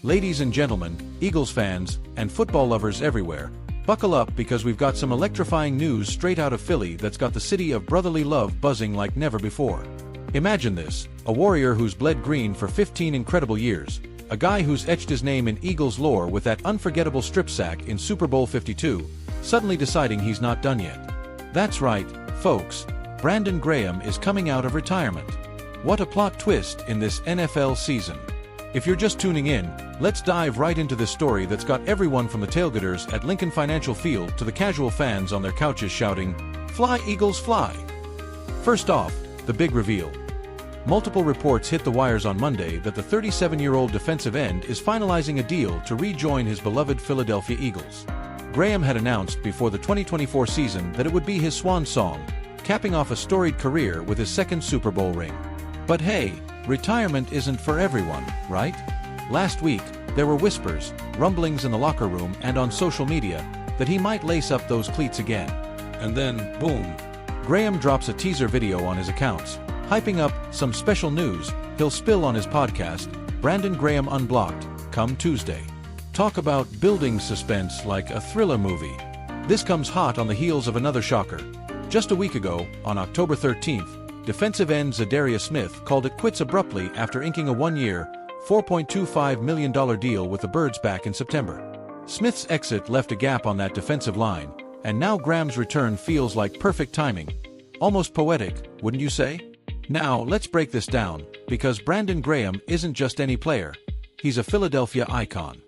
Ladies and gentlemen, Eagles fans, and football lovers everywhere, buckle up because we've got some electrifying news straight out of Philly that's got the city of brotherly love buzzing like never before. Imagine this, a warrior who's bled green for 15 incredible years, a guy who's etched his name in Eagles lore with that unforgettable strip sack in Super Bowl 52, suddenly deciding he's not done yet. That's right, folks, Brandon Graham is coming out of retirement. What a plot twist in this NFL season. If you're just tuning in, let's dive right into this story that's got everyone from the tailgaters at Lincoln Financial Field to the casual fans on their couches shouting, "Fly, Eagles, fly!" First off, the big reveal. Multiple reports hit the wires on Monday that the 37-year-old defensive end is finalizing a deal to rejoin his beloved Philadelphia Eagles. Graham had announced before the 2024 season that it would be his swan song, capping off a storied career with his second Super Bowl ring. But hey, retirement isn't for everyone, right? Last week, there were whispers, rumblings in the locker room and on social media that he might lace up those cleats again. And then, boom, Graham drops a teaser video on his accounts, hyping up some special news he'll spill on his podcast, Brandon Graham Unblocked, come Tuesday. Talk about building suspense like a thriller movie. This comes hot on the heels of another shocker. Just a week ago, on October 13th, defensive end Zadarius Smith called it quits abruptly after inking a one-year, $4.25 million deal with the Birds back in September. Smith's exit left a gap on that defensive line, and now Graham's return feels like perfect timing. Almost poetic, wouldn't you say? Now, let's break this down, because Brandon Graham isn't just any player. He's a Philadelphia icon.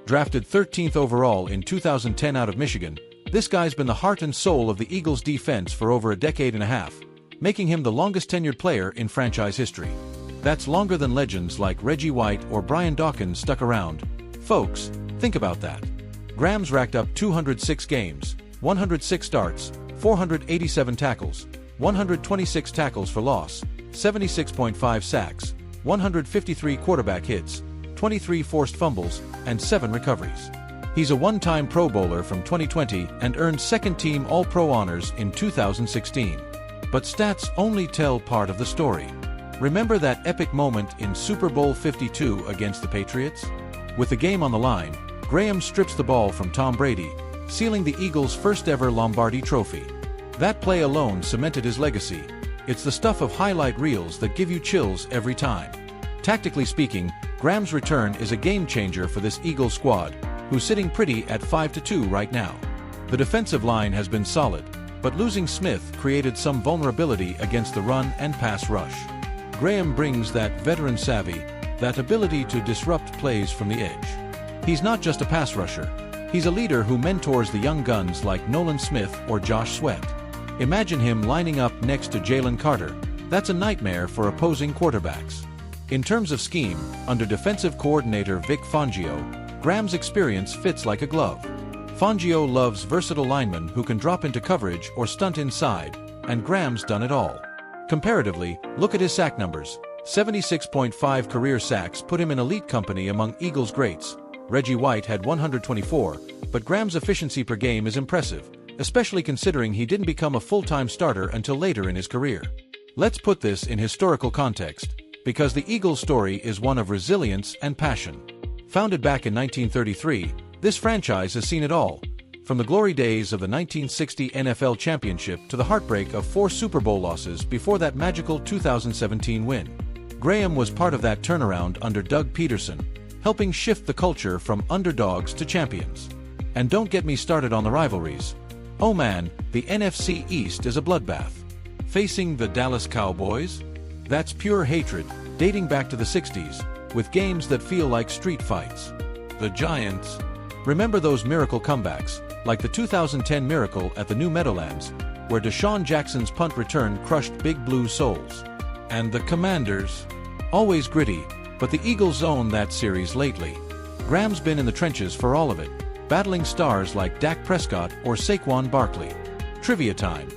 Drafted 13th overall in 2010 out of Michigan, this guy's been the heart and soul of the Eagles' defense for over a decade and a half, making him the longest-tenured player in franchise history. That's longer than legends like Reggie White or Brian Dawkins stuck around. Folks, think about that. Graham's racked up 206 games, 106 starts, 487 tackles, 126 tackles for loss, 76.5 sacks, 153 quarterback hits, 23 forced fumbles, and 7 recoveries. He's a one-time Pro Bowler from 2020 and earned second-team All-Pro honors in 2016. But stats only tell part of the story. Remember that epic moment in Super Bowl 52 against the Patriots? With the game on the line, Graham strips the ball from Tom Brady, sealing the Eagles' first-ever Lombardi trophy. That play alone cemented his legacy. It's the stuff of highlight reels that give you chills every time. Tactically speaking, Graham's return is a game-changer for this Eagles squad, who's sitting pretty at 5-2 right now. The defensive line has been solid, but losing Smith created some vulnerability against the run and pass rush. Graham brings that veteran savvy, that ability to disrupt plays from the edge. He's not just a pass rusher. He's a leader who mentors the young guns like Nolan Smith or Josh Sweat. Imagine him lining up next to Jalen Carter. That's a nightmare for opposing quarterbacks. In terms of scheme, under defensive coordinator Vic Fangio, Graham's experience fits like a glove. Fangio loves versatile linemen who can drop into coverage or stunt inside, and Graham's done it all. Comparatively, look at his sack numbers. 76.5 career sacks put him in elite company among Eagles greats. Reggie White had 124, but Graham's efficiency per game is impressive, especially considering he didn't become a full-time starter until later in his career. Let's put this in historical context, because the Eagles story is one of resilience and passion. Founded back in 1933, this franchise has seen it all, from the glory days of the 1960 NFL Championship to the heartbreak of 4 Super Bowl losses before that magical 2017 win. Graham was part of that turnaround under Doug Peterson, helping shift the culture from underdogs to champions. And don't get me started on the rivalries. Oh man, the NFC East is a bloodbath. Facing the Dallas Cowboys? That's pure hatred, dating back to the 60s, with games that feel like street fights. The Giants. Remember those miracle comebacks, like the 2010 Miracle at the New Meadowlands, where Deshaun Jackson's punt return crushed Big Blue souls. And the Commanders. Always gritty, but the Eagles own that series lately. Graham's been in the trenches for all of it, battling stars like Dak Prescott or Saquon Barkley. Trivia time.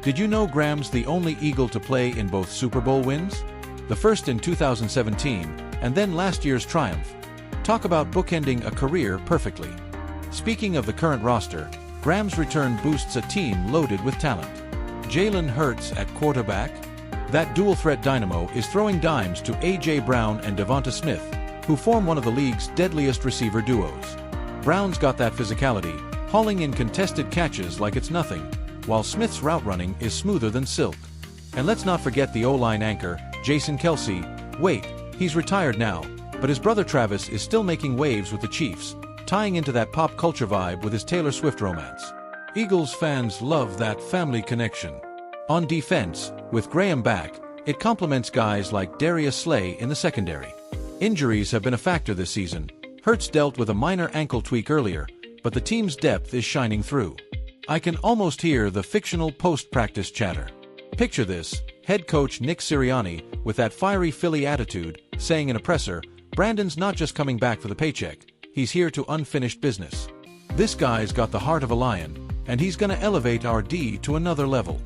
Did you know Graham's the only Eagle to play in both Super Bowl wins? The first in 2017, and then last year's triumph. Talk about bookending a career perfectly. Speaking of the current roster, Graham's return boosts a team loaded with talent. Jalen Hurts at quarterback? That dual-threat dynamo is throwing dimes to A.J. Brown and Devonta Smith, who form one of the league's deadliest receiver duos. Brown's got that physicality, hauling in contested catches like it's nothing, while Smith's route running is smoother than silk. And let's not forget the O-line anchor, Jason Kelce. Wait, he's retired now, but his brother Travis is still making waves with the Chiefs, tying into that pop culture vibe with his Taylor Swift romance. Eagles fans love that family connection. On defense, with Graham back, it complements guys like Darius Slay in the secondary. Injuries have been a factor this season. Hurts dealt with a minor ankle tweak earlier, but the team's depth is shining through. I can almost hear the fictional post-practice chatter. Picture this, head coach Nick Sirianni, with that fiery Philly attitude, saying in a presser, "Brandon's not just coming back for the paycheck, he's here to unfinished business. This guy's got the heart of a lion, and he's gonna elevate our D to another level."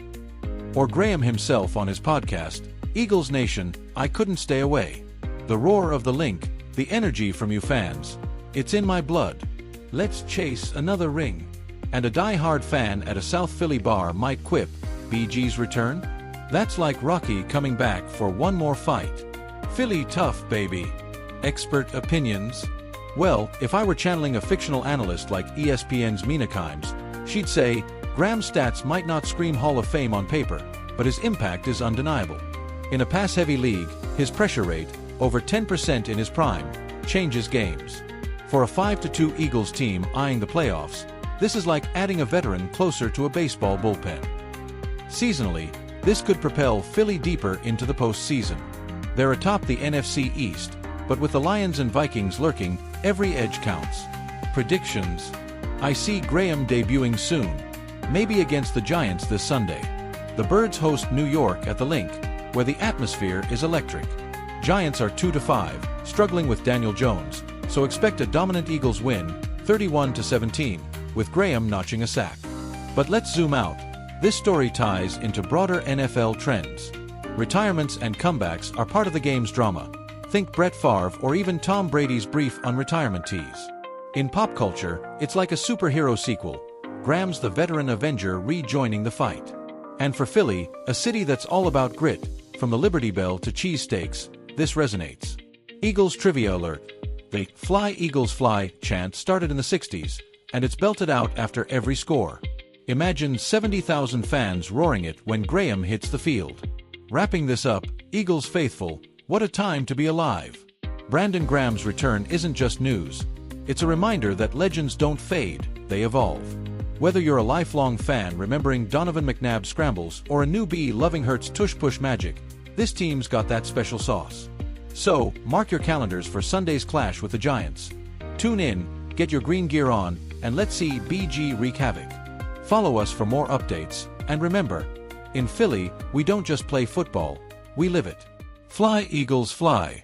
Or Graham himself on his podcast, "Eagles Nation, I couldn't stay away. The roar of the link, the energy from you fans. It's in my blood. Let's chase another ring." And a die-hard fan at a South Philly bar might quip, "BG's return? That's like Rocky coming back for one more fight. Philly tough, baby." Expert opinions? Well, if I were channeling a fictional analyst like ESPN's Mina Kimes, she'd say, "Graham's stats might not scream Hall of Fame on paper, but his impact is undeniable. In a pass-heavy league, his pressure rate, over 10% in his prime, changes games. For a 5-2 Eagles team eyeing the playoffs, this is like adding a veteran closer to a baseball bullpen." Seasonally, this could propel Philly deeper into the postseason. They're atop the NFC East, but with the Lions and Vikings lurking, every edge counts. Predictions? I see Graham debuting soon, maybe against the Giants this Sunday. The Birds host New York at the Link, where the atmosphere is electric. Giants are 2-5, struggling with Daniel Jones, so expect a dominant Eagles win, 31-17, with Graham notching a sack. But let's zoom out. This story ties into broader NFL trends. Retirements and comebacks are part of the game's drama. Think Brett Favre or even Tom Brady's brief unretirement tease. In pop culture, it's like a superhero sequel. Graham's the veteran Avenger rejoining the fight. And for Philly, a city that's all about grit, from the Liberty Bell to cheesesteaks, this resonates. Eagles trivia alert. The "Fly Eagles Fly" chant started in the 60s, and it's belted out after every score. Imagine 70,000 fans roaring it when Graham hits the field. Wrapping this up, Eagles faithful, what a time to be alive. Brandon Graham's return isn't just news. It's a reminder that legends don't fade, they evolve. Whether you're a lifelong fan remembering Donovan McNabb's scrambles or a newbie loving Hurts' tush-push magic, this team's got that special sauce. So, mark your calendars for Sunday's clash with the Giants. Tune in, get your green gear on, and let's see BG wreak havoc. Follow us for more updates, and remember, in Philly, we don't just play football, we live it. Fly Eagles fly.